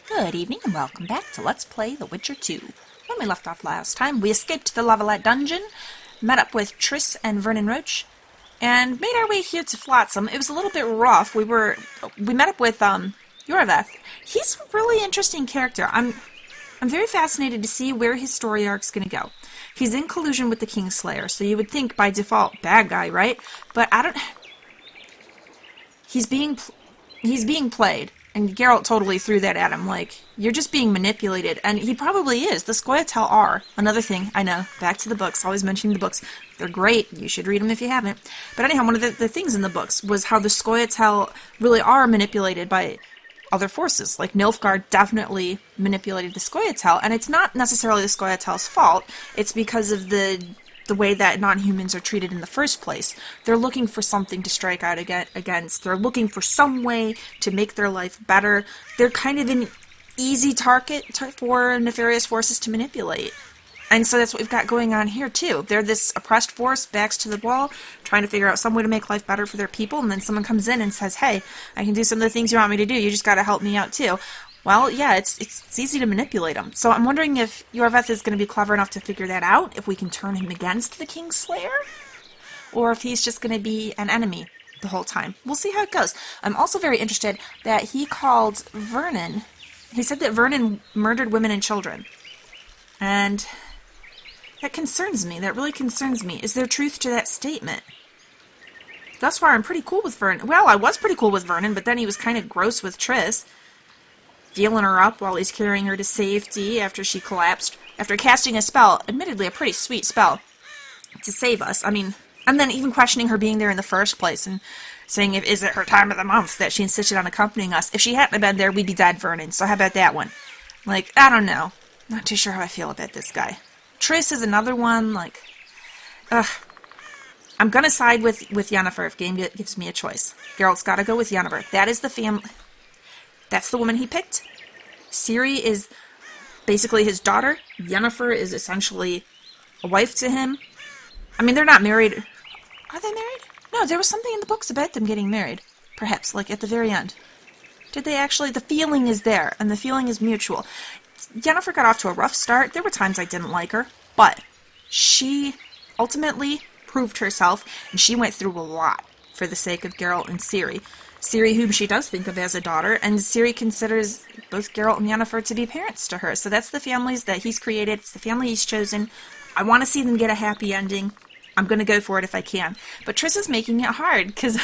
Good evening and welcome back to Let's Play The Witcher 2. When we left off last time, we escaped the Lavalette dungeon, met up with Triss and Vernon Roach, and made our way here to Flotsam. It was a little bit rough. We met up with Yorveth. He's a really interesting character. I'm very fascinated to see where his story arc's going to go. He's in collusion with the Kingslayer, so you would think by default bad guy, right? But I don't. He's being played. And Geralt totally threw that at him, like, you're just being manipulated. And he probably is. The Scoia'tael are. Another thing, I know, back to the books, always mentioning the books. They're great. You should read them if you haven't. But anyhow, one of the things in the books was how the Scoia'tael really are manipulated by other forces. Like, Nilfgaard definitely manipulated the Scoia'tael, and it's not necessarily the Scoia'tael's fault. It's because of the way that non-humans are treated in the first place. They're looking for something to strike out against. They're looking for some way to make their life better. They're kind of an easy target for nefarious forces to manipulate. And so that's what we've got going on here, too. They're this oppressed force, backs to the wall, trying to figure out some way to make life better for their people, and then someone comes in and says, hey, I can do some of the things you want me to do, you just gotta help me out, too. Well, yeah, it's easy to manipulate him. So I'm wondering if Yorveth is going to be clever enough to figure that out, if we can turn him against the Kingslayer, or if he's just going to be an enemy the whole time. We'll see how it goes. I'm also very interested that he called Vernon, he said that Vernon murdered women and children. And that concerns me. That really concerns me. Is there truth to that statement? Thus far, I'm pretty cool with Vernon. Well, I was pretty cool with Vernon, but then he was kind of gross with Triss, feeling her up while he's carrying her to safety after she collapsed, after casting a spell, admittedly a pretty sweet spell, to save us. I mean, and then even questioning her being there in the first place, and saying, is it her time of the month that she insisted on accompanying us? If she hadn't been there, we'd be dead, Vernon, so how about that one? Like, I don't know. Not too sure how I feel about this guy. Triss is another one, like, ugh. I'm gonna side with Yennefer if game gives me a choice. Geralt's gotta go with Yennefer. That is the family. That's the woman he picked. Ciri is basically his daughter. Yennefer is essentially a wife to him. I mean, they're not married. Are they married? No, there was something in the books about them getting married. Perhaps, like at the very end. Did they actually? The feeling is there, and the feeling is mutual. Yennefer got off to a rough start. There were times I didn't like her, but she ultimately proved herself, and she went through a lot for the sake of Geralt and Ciri. Ciri, whom she does think of as a daughter, and Ciri considers both Geralt and Yennefer to be parents to her. So that's the families that he's created. It's the family he's chosen. I want to see them get a happy ending. I'm going to go for it if I can. But Triss is making it hard, because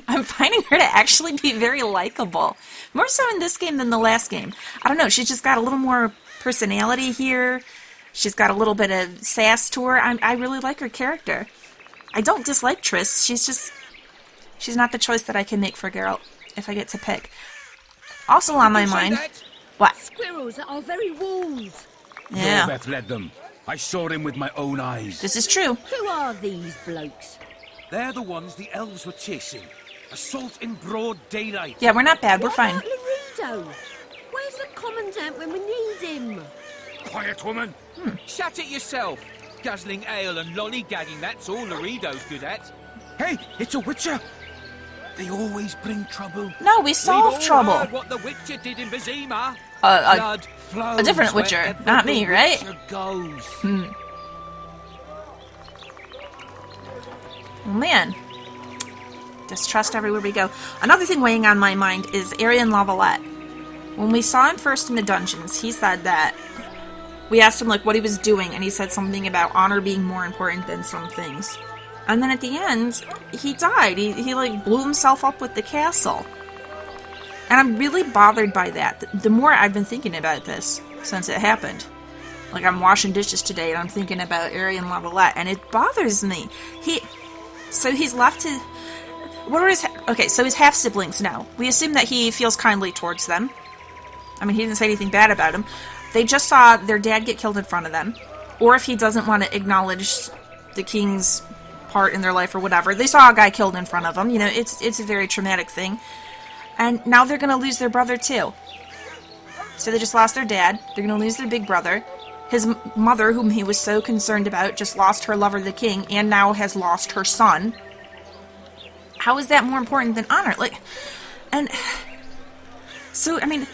I'm finding her to actually be very likable. More so in this game than the last game. I don't know, she's just got a little more personality here. She's got a little bit of sass to her. I really like her character. I don't dislike Triss. She's not the choice that I can make for Geralt, if I get to pick. Also on my mind... What? Squirrels at our very walls. Yeah. Yorveth led them. I saw him with my own eyes. This is true. Who are these blokes? They're the ones the elves were chasing. Assault in broad daylight. Yeah, we're not bad. We're fine. What about Laredo? Where's the commandant when we need him? Quiet, woman. Shut it yourself. Guzzling ale and lollygagging, that's all Laredo's good at. Hey, it's a witcher. They always bring trouble. No, we We've solved all trouble. heard what the Witcher did in Vizima. A Blood different flows Witcher, wherever not the me, right? Witcher goes. Oh, man. Distrust everywhere we go. Another thing weighing on my mind is Arian Lavalette. When we saw him first in the dungeons, he said that... We asked him, like, what he was doing, and he said something about honor being more important than some things. And then at the end, he died. He like, blew himself up with the castle. And I'm really bothered by that. The more I've been thinking about this since it happened. Like, I'm washing dishes today, and I'm thinking about Arian Lavalette, and it bothers me. So he's left to... What are his... Okay, so his half-siblings now. We assume that he feels kindly towards them. I mean, he didn't say anything bad about them. They just saw their dad get killed in front of them. Or if he doesn't want to acknowledge the king's part in their life or whatever. They saw a guy killed in front of them. You know, it's a very traumatic thing. And now they're going to lose their brother too. So they just lost their dad. They're going to lose their big brother. His mother, whom he was so concerned about, just lost her lover, the king, and now has lost her son. How is that more important than honor? Like, and so, I mean,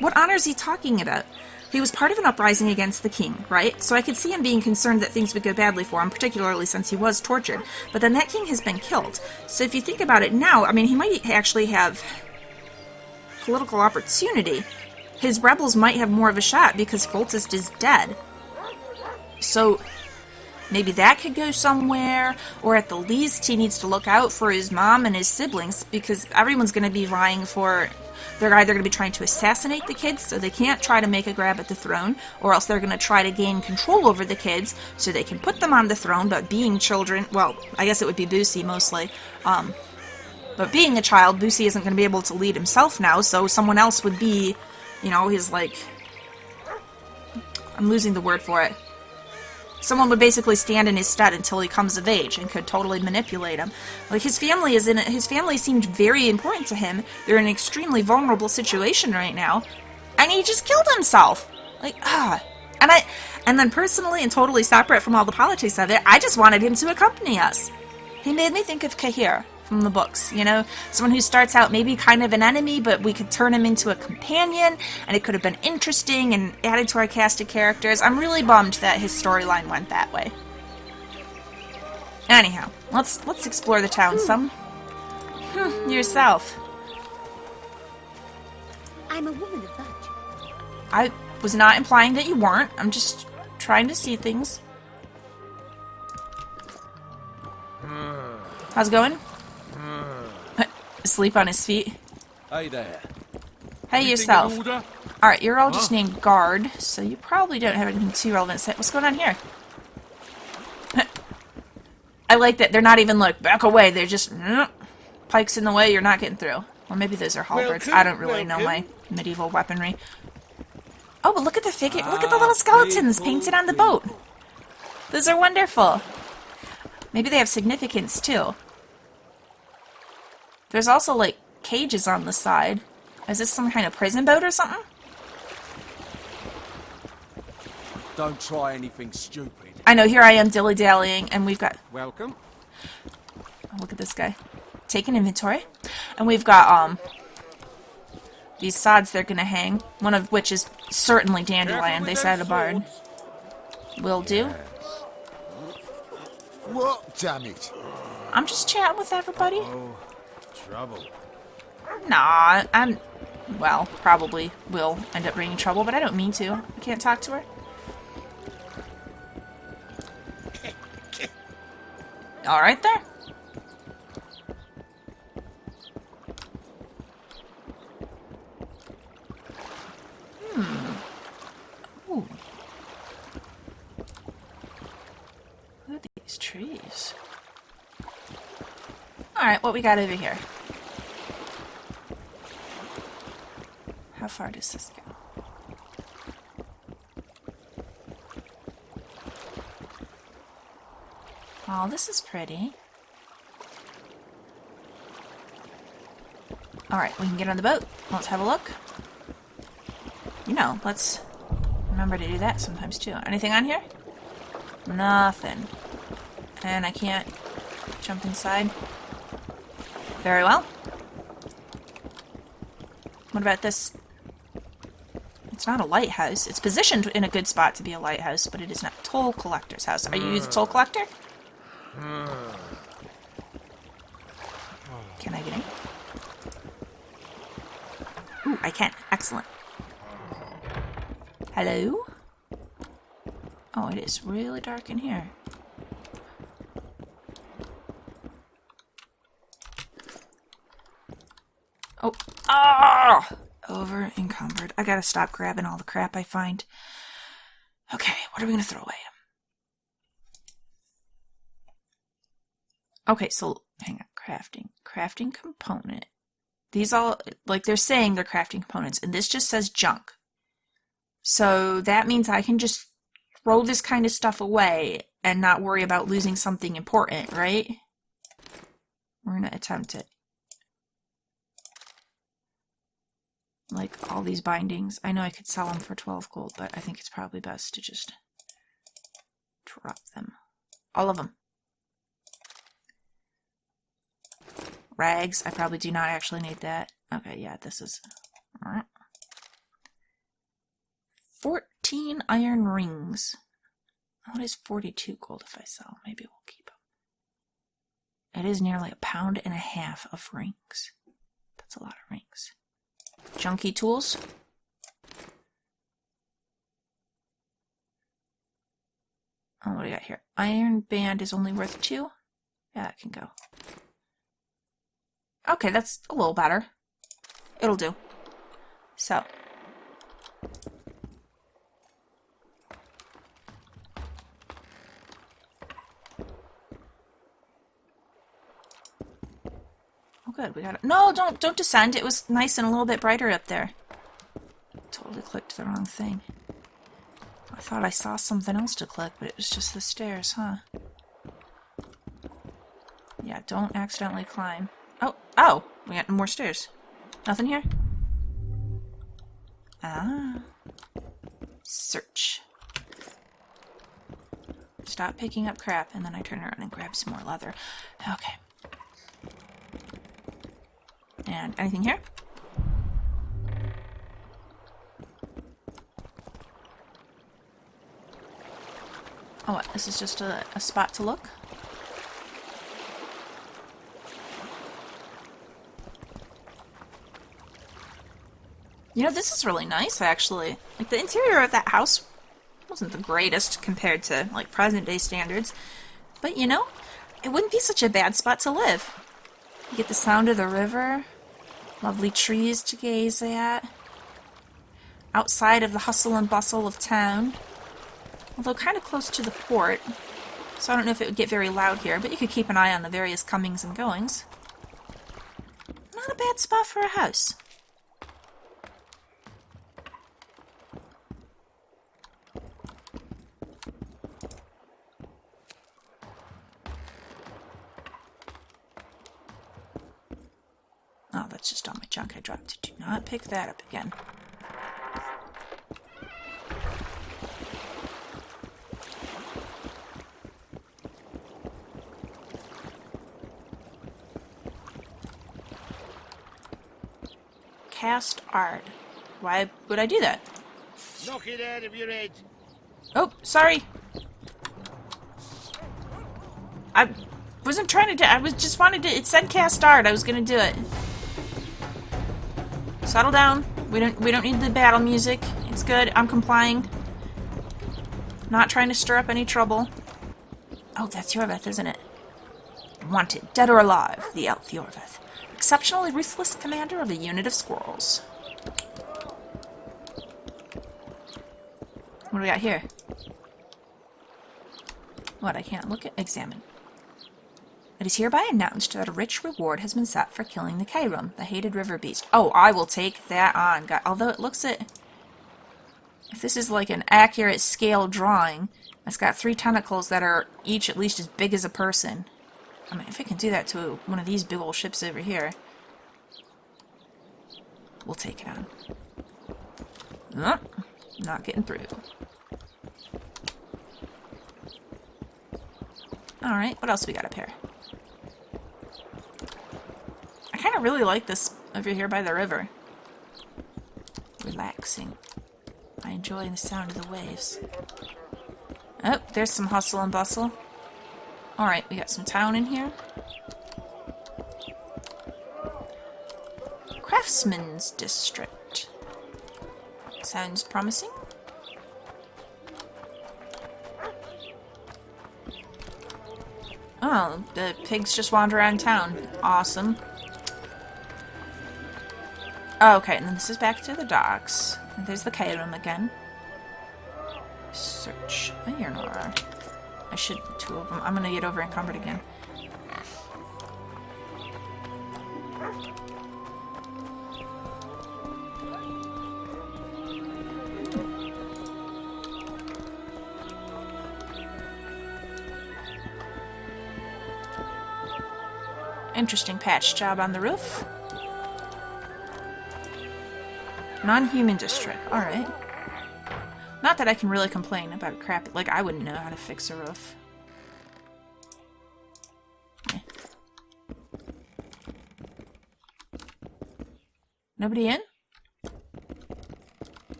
What honor is he talking about? He was part of an uprising against the king, right? So I could see him being concerned that things would go badly for him, particularly since he was tortured. But then that king has been killed. So if you think about it now, I mean, he might actually have political opportunity. His rebels might have more of a shot because Foltest is dead. So maybe that could go somewhere, or at the least he needs to look out for his mom and his siblings, because everyone's going to be vying for... They're either going to be trying to assassinate the kids so they can't try to make a grab at the throne, or else they're going to try to gain control over the kids so they can put them on the throne, but being children... Well, I guess it would be Boosie mostly. But being a child, Boosie isn't going to be able to lead himself now, so someone else would be, you know, his, like... I'm losing the word for it. Someone would basically stand in his stead until he comes of age and could totally manipulate him. Like, his family seemed very important to him. They're in an extremely vulnerable situation right now. And he just killed himself! Like, And then personally and totally separate from all the politics of it, I just wanted him to accompany us. He made me think of Kahir from the books, you know? Someone who starts out maybe kind of an enemy, but we could turn him into a companion, and it could have been interesting and added to our cast of characters. I'm really bummed that his storyline went that way. Anyhow, let's explore the town some. Yourself. I'm a woman of virtue. I was not implying that you weren't. I'm just trying to see things. How's it going? Asleep on his feet. Hey there. Hey, yourself. Alright, you're all just named Guard, so you probably don't have anything too relevant to say. What's going on here? I like that they're not even like, back away. They're just, pikes in the way, you're not getting through. Or maybe those are halberds. I don't really know my medieval weaponry. Oh, but look at the figure. Look at the little skeletons painted on the boat. Those are wonderful. Maybe they have significance, too. There's also, like, cages on the side. Is this some kind of prison boat or something? Don't try anything stupid. I know, here I am dilly-dallying, and we've got... Welcome. Oh, look at this guy. Taking inventory. And we've got, these sods they're gonna hang. One of which is certainly Dandelion. They said a bard. Will do. What, damn it? I'm just chatting with everybody. Oh, trouble. Nah, well, probably will end up bringing trouble, but I don't mean to. I can't talk to her. All right there. Ooh. Look at these trees. Alright, what we got over here? How far does this go? Oh, this is pretty. Alright, we can get on the boat. Let's have a look. You know, let's remember to do that sometimes too. Anything on here? Nothing. And I can't jump inside. Very well. What about this? It's not a lighthouse. It's positioned in a good spot to be a lighthouse, but it is not. Toll collector's house. Are you the toll collector? Can I get in? Ooh, I can. Excellent. Hello? Oh, it is really dark in here. Oh, ah! Over encumbered. I gotta stop grabbing all the crap I find. Okay, what are we gonna throw away? Okay, so hang on. Crafting component. These all, like, they're saying they're crafting components, and this just says junk. So that means I can just throw this kind of stuff away and not worry about losing something important, right? We're gonna attempt it. Like all these bindings. I know I could sell them for 12 gold, but I think it's probably best to just drop them. All of them. Rags. I probably do not actually need that. Okay, yeah, this is... 14 iron rings. What is 42 gold if I sell? Maybe we'll keep them. It is nearly £1.50 of rings. That's a lot of rings. Junky tools. Oh, what do we got here? Iron band is only worth 2. Yeah, that can go. Okay, that's a little better. It'll do. So. Oh, good. We got it. No, don't descend. It was nice and a little bit brighter up there. Totally clicked the wrong thing. I thought I saw something else to click, but it was just the stairs, huh? Yeah, don't accidentally climb. Oh! We got more stairs. Nothing here? Ah. Search. Stop picking up crap, and then I turn around and grab some more leather. Okay. And anything here? Oh, what? This is just a spot to look? You know, this is really nice, actually. Like, the interior of that house wasn't the greatest compared to, like, present-day standards. But, you know, it wouldn't be such a bad spot to live. You get the sound of the river, lovely trees to gaze at, outside of the hustle and bustle of town. Although kind of close to the port, so I don't know if it would get very loud here, but you could keep an eye on the various comings and goings. Not a bad spot for a house. Oh, that's just all my junk I dropped. Do not pick that up again. Cast art. Why would I do that? Knock it out of your head. Oh, sorry. I wasn't trying to do. I was just wanted to. It said cast art. I was gonna do it. Settle down. We don't need the battle music. It's good. I'm complying. Not trying to stir up any trouble. Oh, that's Yorveth, isn't it? Wanted, dead or alive, the elf Yorveth. Exceptionally ruthless commander of a unit of squirrels. What do we got here? What, I can't look at? Examine. It is hereby announced that a rich reward has been set for killing the Kairum, the hated river beast. Oh, I will take that on. Although it looks at... If this is like an accurate scale drawing, it's got 3 tentacles that are each at least as big as a person. I mean, if it can do that to one of these big old ships over here, we'll take it on. Nope, not getting through. Alright, what else we got up here? I kind of really like this over here by the river. Relaxing. I enjoy the sound of the waves. Oh, there's some hustle and bustle. Alright, we got some town in here. Craftsman's District. Sounds promising. Oh, the pigs just wander around town. Awesome. Oh, okay, and then this is back to the docks. And there's the Kairum again. Search iron ore. I should 2 of them. I'm gonna get over encumbered again. Interesting patch job on the roof. Non-human district. Alright. Not that I can really complain about crap. Like, I wouldn't know how to fix a roof. Eh. Nobody in?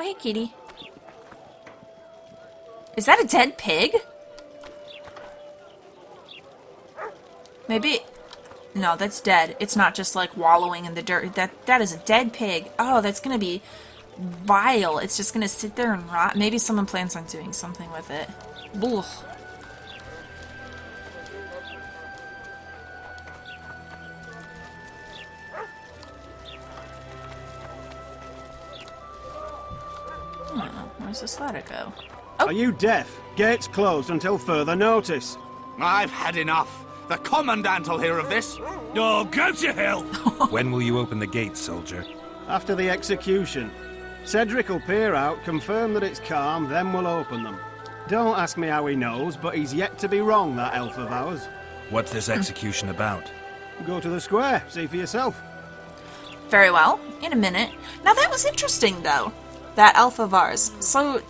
hey, kitty. Is that a dead pig? Maybe... No, that's dead. It's not just, like, wallowing in the dirt. That is a dead pig. Oh, that's gonna be vile. It's just gonna sit there and rot. Maybe someone plans on doing something with it. Ugh. Where's this ladder go? Oh. Are you deaf? Gates closed until further notice. I've had enough. The Commandant will hear of this. Oh, go to hell! When will you open the gates, soldier? After the execution. Cedric will peer out, confirm that it's calm, then we'll open them. Don't ask me how he knows, but he's yet to be wrong, that elf of ours. What's this execution about? Go to the square, see for yourself. Very well. In a minute. Now that was interesting, though. That elf of ours. So,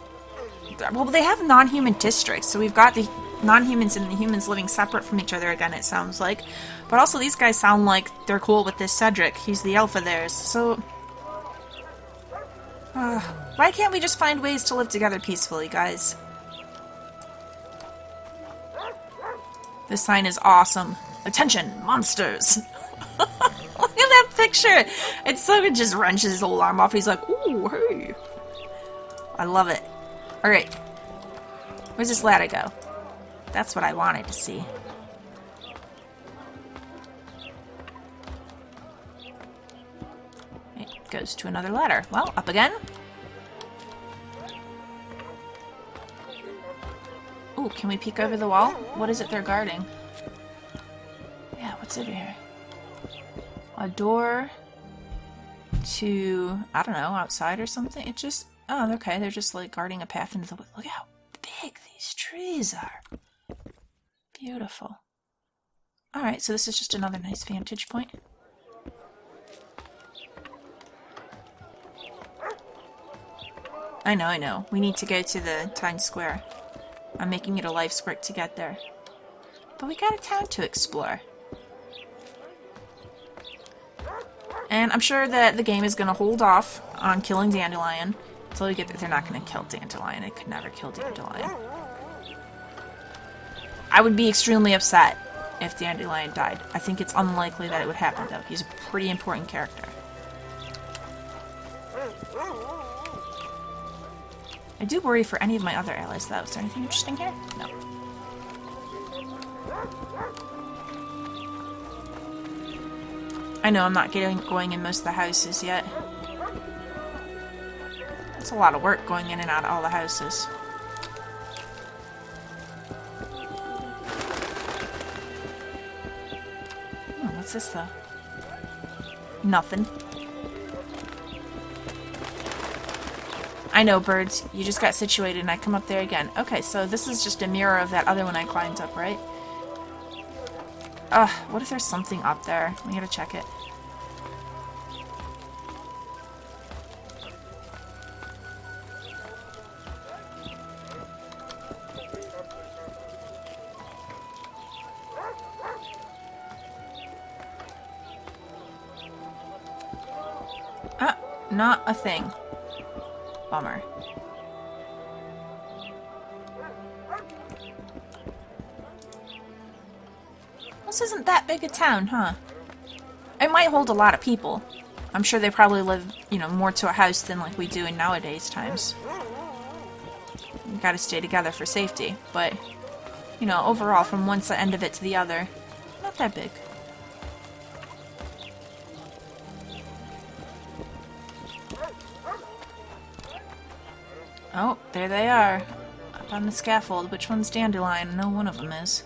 well, they have non-human districts, so we've got the non-humans and the humans living separate from each other again, it sounds like. But also these guys sound like they're cool with this Cedric. He's the elf of theirs, so... why can't we just find ways to live together peacefully, guys? This sign is awesome. Attention, monsters! Look at that picture! It's so good, just wrenches his little arm off. He's like, ooh, hey! I love it. Alright. Where's this ladder go? That's what I wanted to see. It goes to another ladder. Well, up again. Ooh, can we peek over the wall? What is it they're guarding? Yeah, what's over here? A door to, I don't know, outside or something? It just, oh, okay, they're just like guarding a path into the wood. Look how big these trees are. Beautiful. Alright, so this is just another nice vantage point. I know. We need to go to the Times Square. I'm making it a life's work to get there. But we got a town to explore. And I'm sure that the game is going to hold off on killing Dandelion until we get there. They're not going to kill Dandelion. It could never kill Dandelion. I would be extremely upset if Dandelion died. I think it's unlikely that it would happen, though. He's a pretty important character. I do worry for any of my other allies, though. Is there anything interesting here? No. I know I'm not going in most of the houses yet. That's a lot of work going in and out of all the houses. What's this, though? Nothing. I know, birds. You just got situated and I come up there again. Okay, so this is just a mirror of that other one I climbed up, right? Ugh, what if there's something up there? We gotta check it. Not a thing. Bummer. This isn't that big a town, huh? It might hold a lot of people. I'm sure they probably live, you know, more to a house than like we do in nowadays times. You gotta stay together for safety, but, you know, overall, from one end of it to the other, not that big. Oh, there they are. Up on the scaffold. Which one's Dandelion? I know one of them is.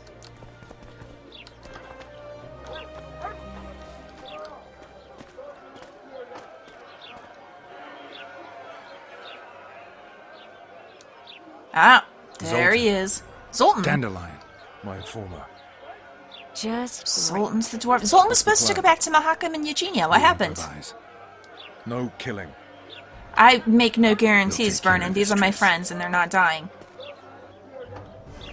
Ah, there he is. Zoltan! Dandelion, my informer. Just Zoltan's the dwarf. Zoltan was supposed to go back to Mahakam and Eugenia. What happened? No killing. I make no guarantees, We'll take care Vernon. of These this, are my Triss. friends, and they're not dying.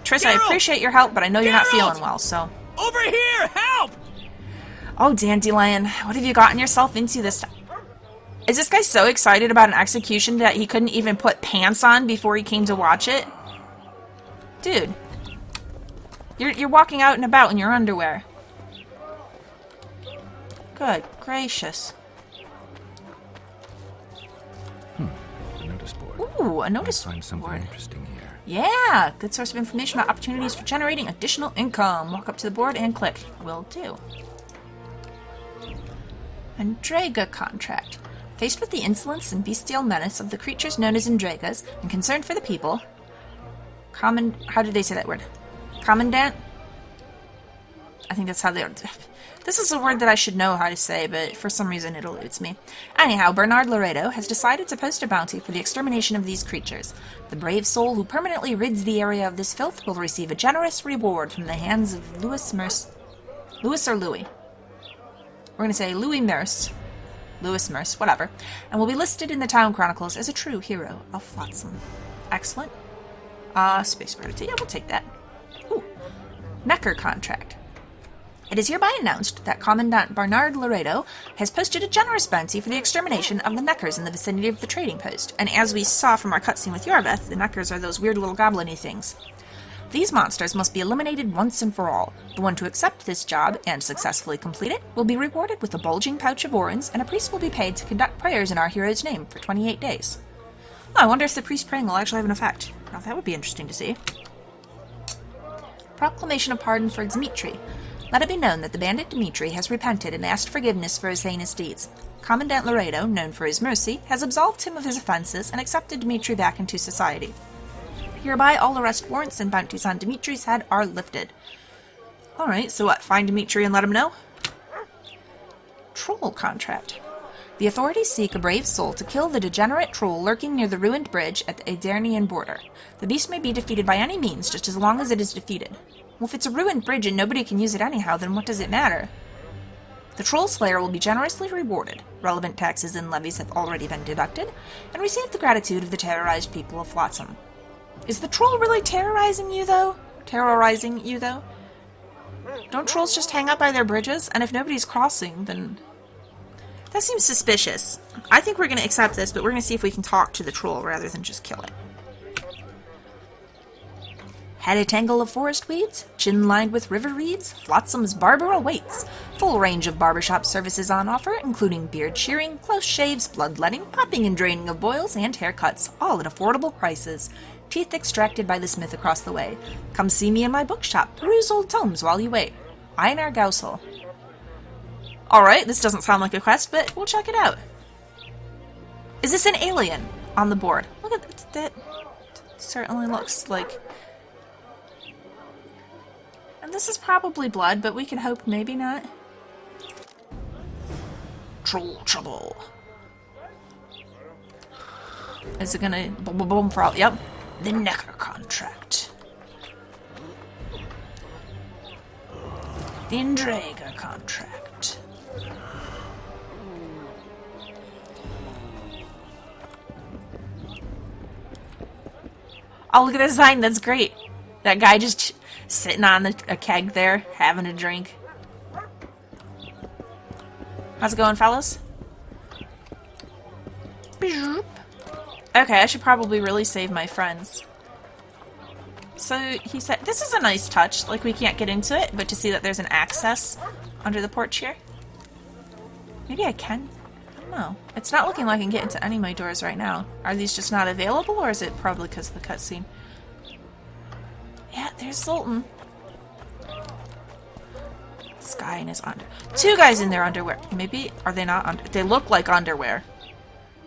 Triss, I Geralt! appreciate your help, but I know you're not Geralt! feeling well, so... Over here! Help! Oh, Dandelion, what have you gotten yourself into this time? Is this guy so excited about an execution that he couldn't even put pants on before he came to watch it? Dude. You're walking out and about in your underwear. Good gracious. A notice board. Ooh, a notice Find something board. interesting here. Yeah, good source of information about opportunities for generating additional income. Walk up to the board and click. Will do. ENDREGA contract. Faced with the insolence and bestial menace of the creatures known as Endregas, and concerned for the people, how did they say that word? Commandant? I think that's how they are. This is a word that I should know how to say, but for some reason it eludes me. Anyhow, Bernard Laredo has decided to post a bounty for the extermination of these creatures. The brave soul who permanently rids the area of this filth will receive a generous reward from the hands of Louis or Louis? We're going to say Louis Merce. Louis Merce, whatever. And will be listed in the town chronicles as a true hero of Flotsam. Excellent. Space gravity. Yeah, we'll take that. Ooh. NEKKER contract. It is hereby announced that Commandant Bernard Laredo has posted a generous bounty for the extermination of the NEKKERs in the vicinity of the trading post. And as we saw from our cutscene with Yorveth, the NEKKERs are those weird little goblin-y things. These monsters must be eliminated once and for all. The one to accept this job and successfully complete it will be rewarded with a bulging pouch of orens, and a priest will be paid to conduct prayers in our hero's name for 28 days. Oh, I wonder if the priest praying will actually have an effect. Now, that would be interesting to see. Proclamation of pardon for Dmitri. Let it be known that the bandit Dmitri has repented and asked forgiveness for his heinous deeds. Commandant Laredo, known for his mercy, has absolved him of his offenses and accepted Dmitri back into society. Hereby, all arrest warrants and bounties on Dimitri's head are lifted. Alright, so what? Find Dmitri and let him know? Troll contract. The authorities seek a brave soul to kill the degenerate troll lurking near the ruined bridge at the Dandelion border. The beast may be defeated by any means, just as long as it is defeated. Well, if it's a ruined bridge and nobody can use it anyhow, then what does it matter? The troll slayer will be generously rewarded. Relevant taxes and levies have already been deducted, and receive the gratitude of the terrorized people of Flotsam. Is the troll really terrorizing you, though? Don't trolls just hang out by their bridges? And if nobody's crossing, then... That seems suspicious. I think we're going to accept this, but we're going to see if we can talk to the troll rather than just kill it. Had a tangle of forest weeds? Chin lined with river reeds? Flotsam's barber awaits. Full range of barbershop services on offer, including beard shearing, close shaves, bloodletting, popping and draining of boils, and haircuts, all at affordable prices. Teeth extracted by the smith across the way. Come see me in my bookshop. Peruse old tomes while you wait. Einar Gausel. Alright, this doesn't sound like a quest, but we'll check it out. Is this an alien on the board? Look at that. Certainly looks like... And this is probably blood, but we can hope maybe not. Troll trouble. Is it gonna boom boom boom for all? Yep. The NEKKER contract. The ENDREGA contract. Oh, look at this sign. That's great. That guy just sitting on a keg there, having a drink. How's it going, fellas? Okay, I should probably really save my friends. So, he said, this is a nice touch. Like, we can't get into it, but to see that there's an access under the porch here. Maybe I can? I don't know. It's not looking like I can get into any of my doors right now. Are these just not available, or is it probably because of the cutscene? Yeah, there's Zoltan. This guy in his under... Two guys in their underwear. Maybe, are they not under... They look like underwear.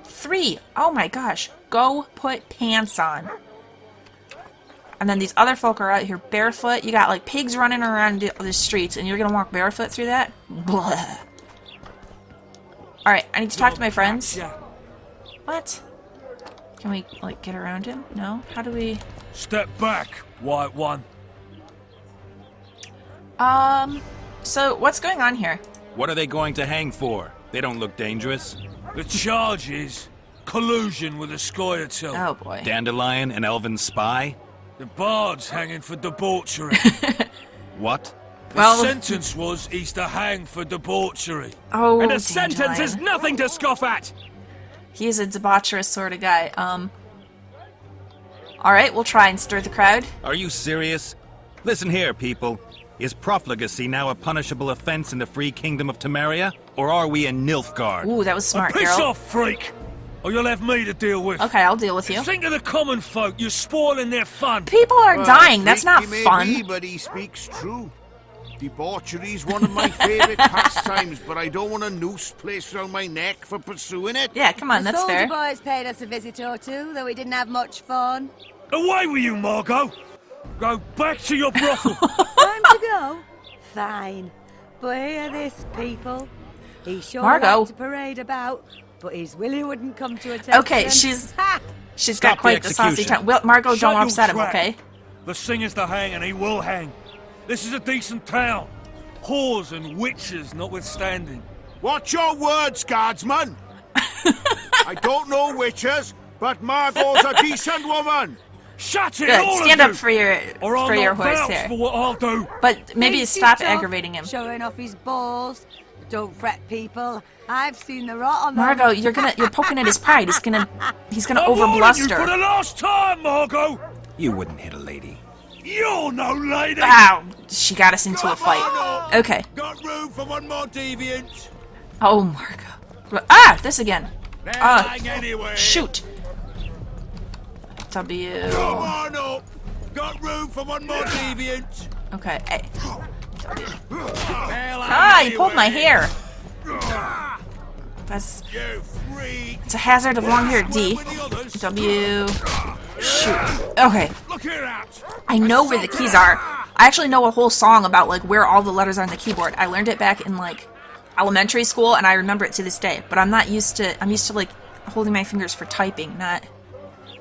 3. Oh my gosh. Go put pants on. And then these other folk are out here barefoot. You got like pigs running around the streets and you're gonna walk barefoot through that? Blah. Alright, I need to talk to my friends. What? Can we like get around him? No? How do we... Step back, white one. So what's going on here? What are they going to hang for? They don't look dangerous. The charge is collusion with a Scoia'tael. Oh boy. Dandelion, an elven spy? The bard's hanging for debauchery. What? The sentence was he's to hang for debauchery. Oh, And a sentence is nothing to scoff at! He's a debaucherous sort of guy. Alright, we'll try and stir the crowd. Are you serious? Listen here, people. Is profligacy now a punishable offense in the free kingdom of Temeria? Or are we in Nilfgaard? Ooh, that was smart, Piss Geralt. off, freak! Or you'll have me to deal with. Okay, I'll deal with you. Think of the common folk. You're spoiling their fun. People are dying. That's not freaky fun. Maybe, but he speaks true. Debauchery's one of my favourite pastimes, but I don't want a noose placed around my neck for pursuing it. Yeah, come on, The that's soldier fair. boys paid us a visit or two, though we didn't have much fun. Away with you, Margot. Go back to your brothel. Time to go? Fine. But hear this, people. He sure Margot. liked to parade about, but his Willie wouldn't come to attention. Okay, she's Ha! got Stop the quite the saucy execution. tongue. Well, Margot, Shut don't your upset him, trap. okay? The singer's to hang, and he will hang. This is a decent town. Whores and witches notwithstanding. Watch your words, guardsman. I don't know witches, but Margot's a decent woman. Shut it, Good. all Stand of up you, for your or I'll not horse vouch there. for what I'll do. But maybe Thinks he's stop tough, aggravating him. Showing off his balls. Don't fret, people. I've seen the rot on them. Margot, you're poking at his pride. He's gonna I'm warning you overbluster. for the last time, Margot. You wouldn't hit a lady. You're no lady. Ow! She got us into a fight. Okay. Got room for one more deviant. Oh, Margot. Ah! This again. Hang anyway. Shoot. W. Come on up. Got room for one more deviant. Okay. A. Hell, Ah! hang You pulled my anyway. hair. That's. You freak. It's a hazard of long hair. D. With the others. W. Shoot. Okay. Look here out. I know where the keys are. I actually know a whole song about like where all the letters are on the keyboard. I learned it back in like elementary school, and I remember it to this day. But I'm used to like holding my fingers for typing, not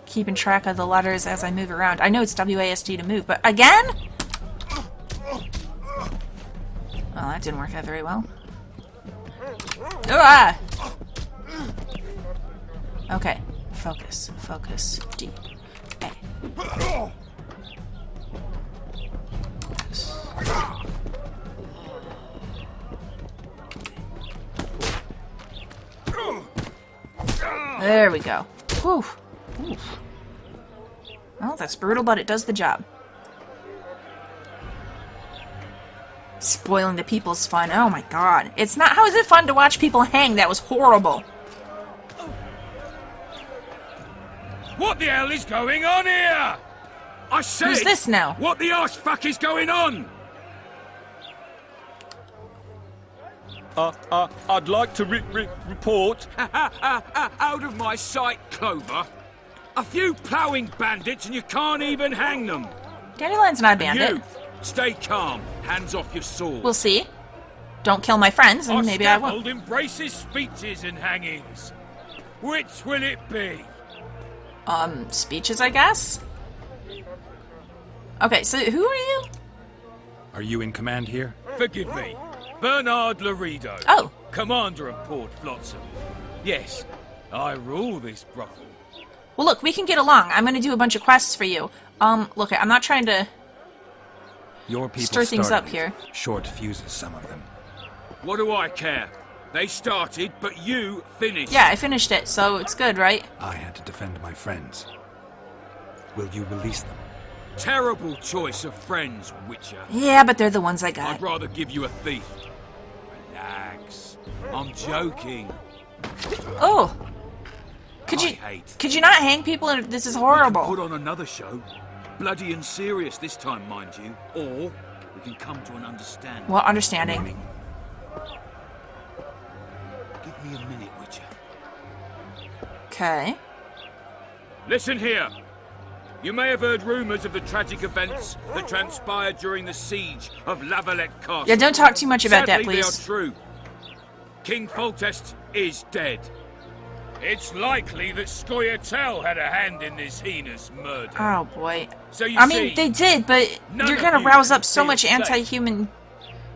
keeping track of the letters as I move around. I know it's WASD to move, but again? Well, that didn't work out very well. Ah! Okay. Focus. Focus. D. A. There we go. Whew. Oof. Well, that's brutal, but it does the job. Spoiling the people's fun. Oh my god. It's not. How is it fun to watch people hang? That was horrible. What the hell is going on here? I said, Who's this now? what the arse fuck is going on? I'd like to report. Out of my sight, Clover. A few ploughing bandits and you can't even hang them. Dandelion's not a bandit. You, stay calm. Hands off your sword. We'll see. Don't kill my friends, and Our maybe I won't. scaffold embraces speeches and hangings. Which will it be? Speeches, I guess? Okay, so who are you? Are you in command here? Forgive me. Bernard Laredo. Oh. Commander of Port Flotsam. Yes, I rule this brothel. Well, look, we can get along. I'm gonna do a bunch of quests for you. Look, I'm not trying to Your people stir things up started here. it. Short fuses, some of them. What do I care? They started, but you finished. Yeah, I finished it, so it's good, right? I had to defend my friends. Will you release them? Terrible choice of friends, Witcher. Yeah, but they're the ones I I'd got. rather give you a thief. Relax. I'm joking. Oh! Could I you not hang people? This is Put horrible. on another show. Bloody and serious this time, mind you. Or we can come to an understanding. Well, understanding. Warning. Give me a minute, Witcher. Okay. Listen here. You may have heard rumours of the tragic events that transpired during the siege of Lavalette Castle. Yeah, don't talk too much about that, Sadly, please. they are true. King Foltest is dead. It's likely that Scoia'tael had a hand in this heinous murder. Oh boy. So you I see, mean, they did, but none you're of gonna you rouse up so feel much safe. anti-non-human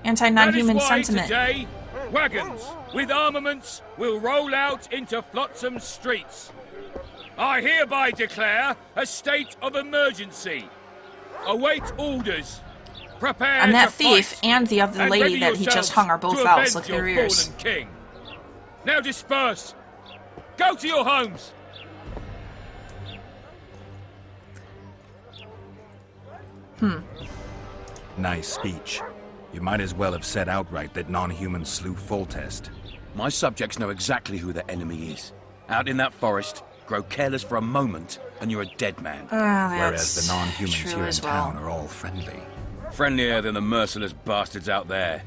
that is why sentiment. today, wagons with armaments will roll out into Flotsam's streets. I hereby declare a state of emergency. Await orders. Prepare And that to thief fight. and the other And lady ready that he just yourselves hung are both to owls. avenge Look at their your ears. fallen king. Now disperse. Go to your homes! Nice speech. You might as well have said outright that non-humans slew Foltest. My subjects know exactly who their enemy is. Out in that forest, grow careless for a moment, and you're a dead man. Whereas the non-humans true here in as well. town are all friendly. Friendlier than the merciless bastards out there.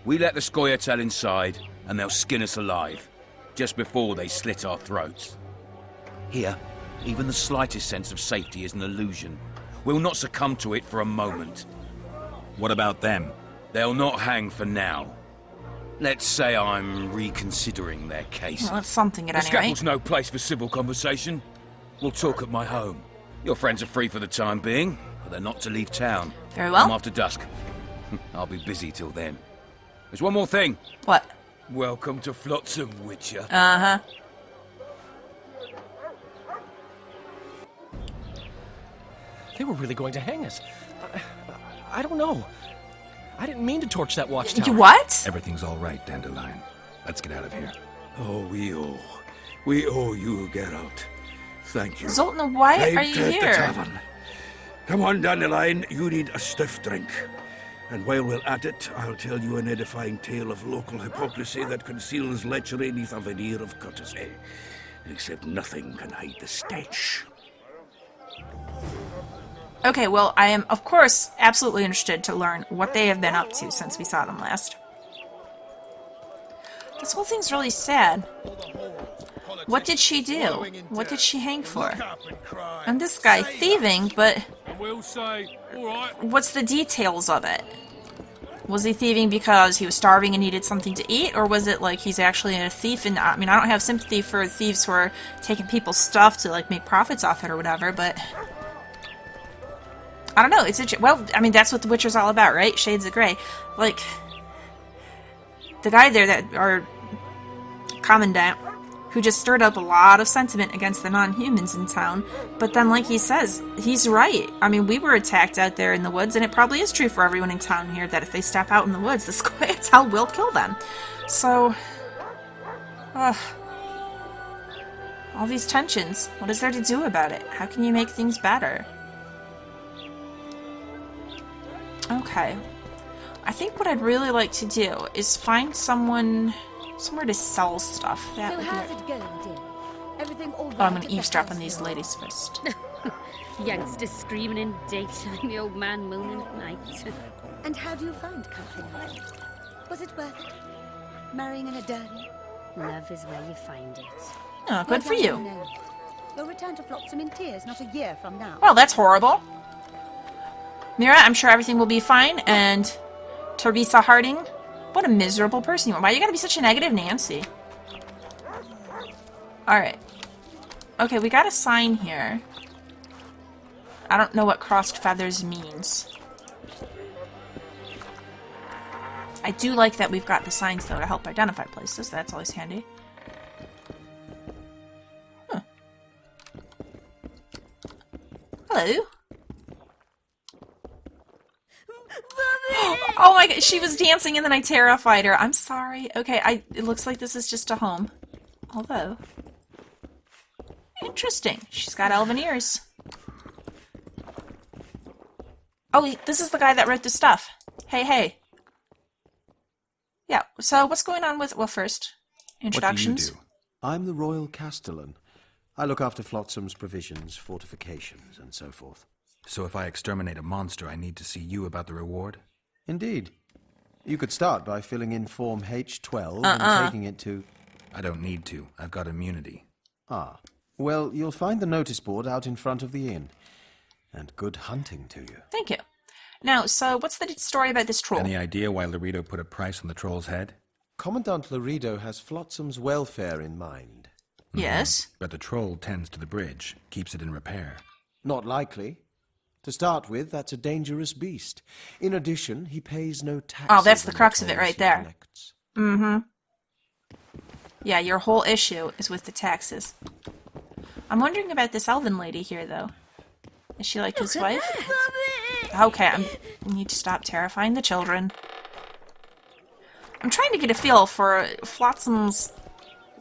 We let the Scoia'tael inside, and they'll skin us alive, just before they slit our throats. Here, even the slightest sense of safety is an illusion. We'll not succumb to it for a moment. What about them? They'll not hang for now. Let's say I'm reconsidering their case. Well, that's something at The any rate. scaffold's no place for civil conversation. We'll talk at my home. Your friends are free for the time being, but they're not to leave town. Very well. Come after dusk. I'll be busy till then. There's one more thing. What? Welcome to Flotsam, Witcher. Uh-huh. They were really going to hang us. I don't know. I didn't mean to torch that watchtower. You what? Everything's all right, Dandelion. Let's get out of here. Oh, we owe you, Geralt. Thank you. Zoltan, why Time are you to the here? tavern. Come on, Dandelion, you need a stiff drink. And while we're at it, I'll tell you an edifying tale of local hypocrisy that conceals lechery neath a veneer of courtesy. Except nothing can hide the stench. Okay, well, I am, of course, absolutely interested to learn what they have been up to since we saw them last. This whole thing's really sad. What did she do? What did she hang for? And this guy thieving, but We'll say, all right. what's the details of it? Was he thieving because he was starving and needed something to eat, or was it like he's actually a thief? And I mean, I don't have sympathy for thieves who are taking people's stuff to like make profits off it or whatever, but I don't know. It's well, I mean, that's what The Witcher's all about, right? Shades of Grey. Like the guy there that our commandant, who just stirred up a lot of sentiment against the non-humans in town. But then, like he says, he's right. I mean, we were attacked out there in the woods, and it probably is true for everyone in town here that if they step out in the woods, the Scoia'tael will kill them. So, all these tensions. What is there to do about it? How can you make things better? Okay. I think what I'd really like to do is find somewhere to sell stuff. That So would be how's it going, dear? Everything all right Oh, I'm gonna at the eavesdrop house on these now? ladies first. Youngsters screaming in daytime, the old man moaning at night. And how do you find country life? Was it worth it? Marrying in a den? Love is where you find it. Oh, good for Well, you. no. You'll return to Flotsam in tears not a year from now. Well, that's horrible. Mira, I'm sure everything will be fine. And Teresa Harding, what a miserable person you are. Why you gotta be such a negative Nancy? Alright. Okay, we got a sign here. I don't know what crossed feathers means. I do like that we've got the signs, though, to help identify places. That's always handy. Huh. Hello. Oh my god, she was dancing and then I terrified her. I'm sorry. Okay, it looks like this is just a home. Although, interesting. She's got elven ears. Oh, this is the guy that wrote the stuff. Hey, hey. Yeah, so what's going on with, well, first, introductions. What do you do? I'm the Royal Castellan. I look after Flotsam's provisions, fortifications, and so forth. So if I exterminate a monster, I need to see you about the reward? Indeed. You could start by filling in Form H12 and taking it to... I don't need to. I've got immunity. Ah. Well, you'll find the notice board out in front of the inn. And good hunting to you. Thank you. Now, so what's the story about this troll? Any idea why Laredo put a price on the troll's head? Commandant Laredo has Flotsam's welfare in mind. Yes? But the troll tends to the bridge, keeps it in repair. Not likely. To start with, that's a dangerous beast. In addition, he pays no taxes. Oh, that's the on crux of it tolls right he there. collects. Mm-hmm. Yeah, your whole issue is with the taxes. I'm wondering about this elven lady here, though. Is she like his wife? Okay, I need to stop terrifying the children. I'm trying to get a feel for Flotsam's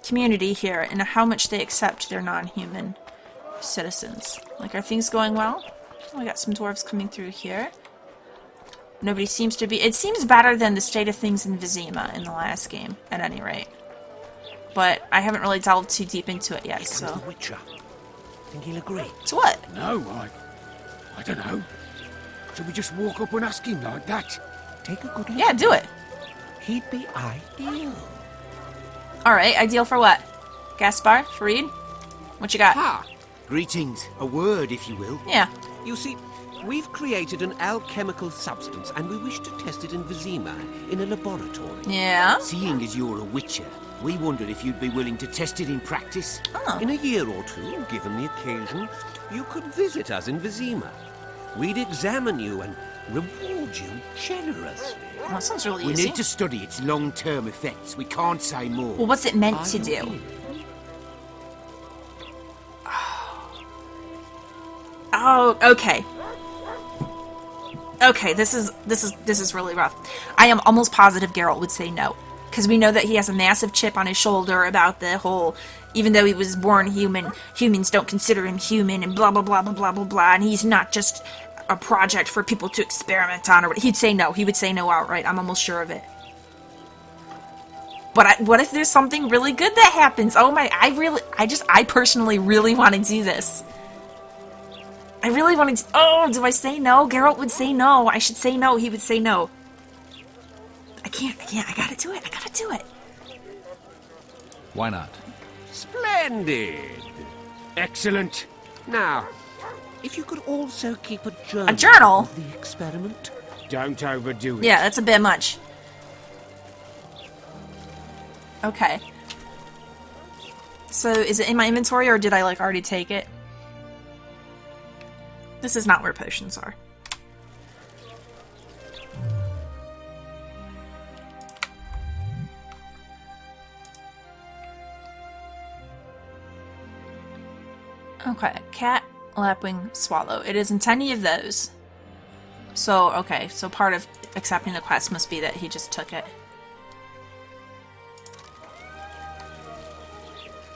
community here and how much they accept their non-human citizens. Like, are things going well? Oh, we got some dwarves coming through here. Nobody seems to be... It seems better than the state of things in Vizima in the last game, at any rate. But I haven't really delved too deep into it yet, so... the Witcher. Think he'll agree? To what? No, I don't know. Should we just walk up and ask him like that? Take a good look. Yeah, do it. He'd be ideal. Alright, ideal for what? Gaspar? Farid? What you got? Ah, greetings. A word, if you will. Yeah. You see, we've created an alchemical substance and we wish to test it in Vizima, in a laboratory. Yeah? Seeing as you're a witcher, we wondered if you'd be willing to test it in practice. Oh. In a year or two, given the occasion, you could visit us in Vizima. We'd examine you and reward you generously. Well, that sounds really We easy. need to study its long-term effects. We can't say more. Well, what's it meant to do? Oh, okay. Okay, this is really rough. I am almost positive Geralt would say no, because we know that he has a massive chip on his shoulder about the whole, even though he was born human, humans don't consider him human, and blah blah blah blah blah blah blah, and he's not just a project for people to experiment on, or he'd say no. He would say no outright. I'm almost sure of it. But what if there's something really good that happens? Oh my! I personally really want to do this. I really want to. Oh, do I say no? Geralt would say no. I should say no. He would say no. I can't. I gotta do it. I gotta do it. Why not? Splendid. Excellent. Now, if you could also keep a journal. A journal? Of the experiment. Don't overdo it. Yeah, that's a bit much. Okay. So, is it in my inventory, or did I, like, already take it? This is not where potions are. Okay, cat, lapwing, swallow. It isn't any of those. So, okay, so part of accepting the quest must be that he just took it.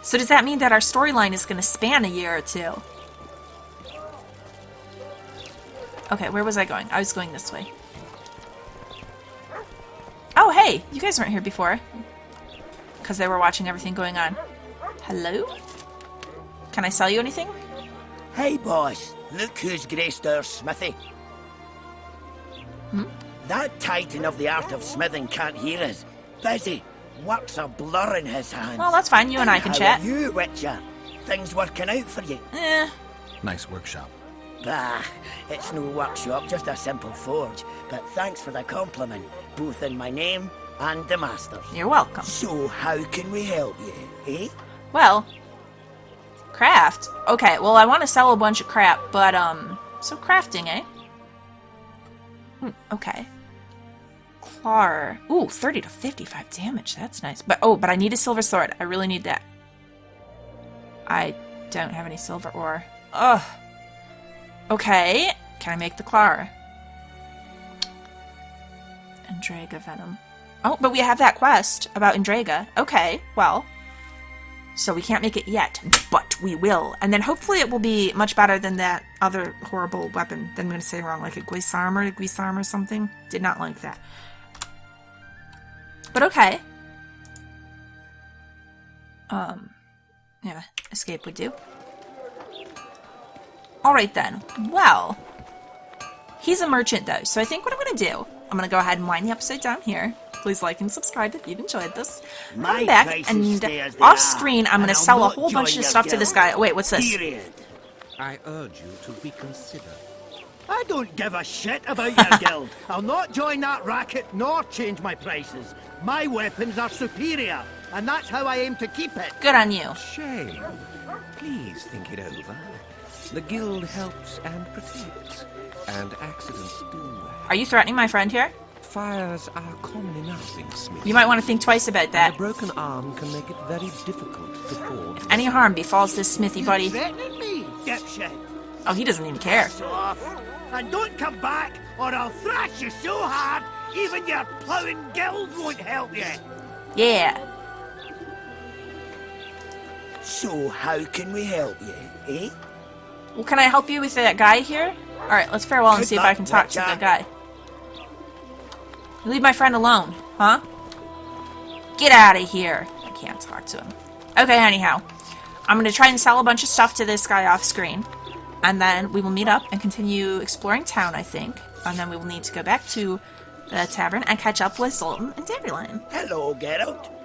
So does that mean that our storyline is going to span a year or two? Okay, where was I going? I was going this way. Oh, hey! You guys weren't here before. Because they were watching everything going on. Hello? Can I sell you anything? Hey, boss. Look who's graced our smithy. Hmm? That titan of the art of smithing can't hear us. Busy. Works a blur in his hands. Well, that's fine. You and I can chat. How are you, Witcher? Things working out for you? Nice workshop. Bah, it's no workshop, just a simple forge. But thanks for the compliment, both in my name and the master's. You're welcome. So how can we help you, eh? Well, craft. Okay, well, I want to sell a bunch of crap, but, so crafting, eh? Okay. Clar. Ooh, 30 to 55 damage. That's nice. But, but I need a silver sword. I really need that. I don't have any silver ore. Ugh. Okay. Can I make the Clar? Endrega venom. Oh, but we have that quest about Endrega. Okay, well. So we can't make it yet, but we will. And then hopefully it will be much better than that other horrible weapon that I'm going to say wrong, like a Guisarm or something. Did not like that. But okay. Yeah, escape would do. Alright then. Well, he's a merchant though, so I think what I'm going to do, I'm going to go ahead and wind the episode down here. Please like and subscribe if you've enjoyed this. Come back, and off screen, I'm going to sell a whole bunch of stuff to this guy. Wait, what's this? I urge you to reconsider. I don't give a shit about your guild. I'll not join that racket nor change my prices. My weapons are superior, and that's how I aim to keep it. Good on you. Shame. Please think it over. The guild helps and protects, and accidents do. Are you threatening my friend here? Fires are common enough in Smith. You might want to think twice about that. And a broken arm can make it very difficult to forge. If any harm befalls this smithy buddy. Threatening me, dipshit. Oh, he doesn't even care. And don't come back, or I'll thrash you so hard, even your ploughing guild won't help you. Yeah. So, how can we help you, eh? Well, can I help you with that guy here? Alright, let's farewell and see if I can talk to the guy. You leave my friend alone, huh? Get out of here. I can't talk to him. Okay, anyhow. I'm going to try and sell a bunch of stuff to this guy off screen. And then we will meet up and continue exploring town, I think. And then we will need to go back to the tavern and catch up with Zoltan and Dandelion. Hello, Geralt.